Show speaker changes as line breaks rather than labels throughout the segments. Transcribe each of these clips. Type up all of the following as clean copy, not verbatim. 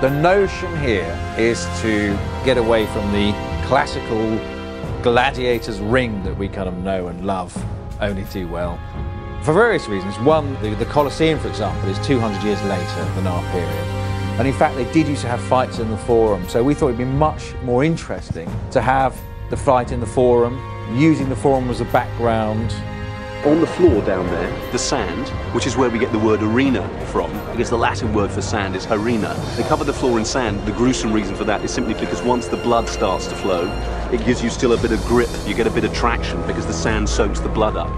The notion here is to get away from the classical gladiator's ring that we kind of know and love only too well. For various reasons. One, the Colosseum, for example, is 200 years later than our period. And in fact, they did used to have fights in the Forum, so we thought it'd be much more interesting to have the fight in the Forum, using the Forum as a background.
On the floor down there, the sand, which is where we get the word arena from, because the Latin word for sand is harina. They cover the floor in sand. The gruesome reason for that is simply because once the blood starts to flow, it gives you still a bit of grip, you get a bit of traction because the sand soaks the blood up.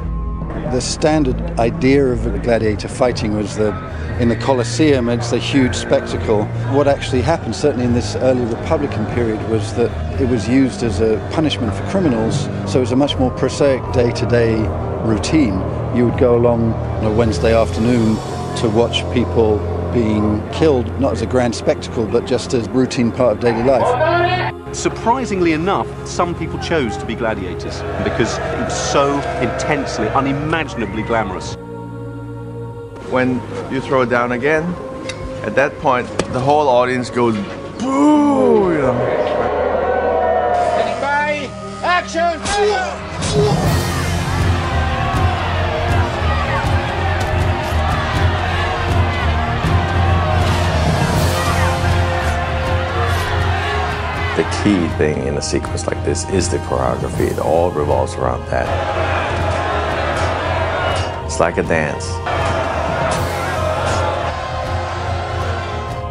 The standard idea of the gladiator fighting was that in the Colosseum it's a huge spectacle. What actually happened, certainly in this early Republican period, was that it was used as a punishment for criminals, so it was a much more prosaic day-to-day routine. You would go along on a Wednesday afternoon to watch people being killed, not as a grand spectacle, but just as a routine part of daily life.
Surprisingly enough, some people chose to be gladiators because it was so intensely, unimaginably glamorous.
When you throw it down again, at that point, the whole audience goes, boo! You know.
Ready, action!
The key thing in a sequence like this is the choreography. It all revolves around that. It's like a dance.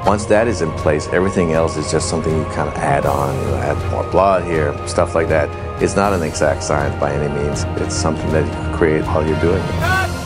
Once that is in place, everything else is just something you kind of add on. You add more blood here, stuff like that. It's not an exact science by any means. It's something that you can create while you're doing it.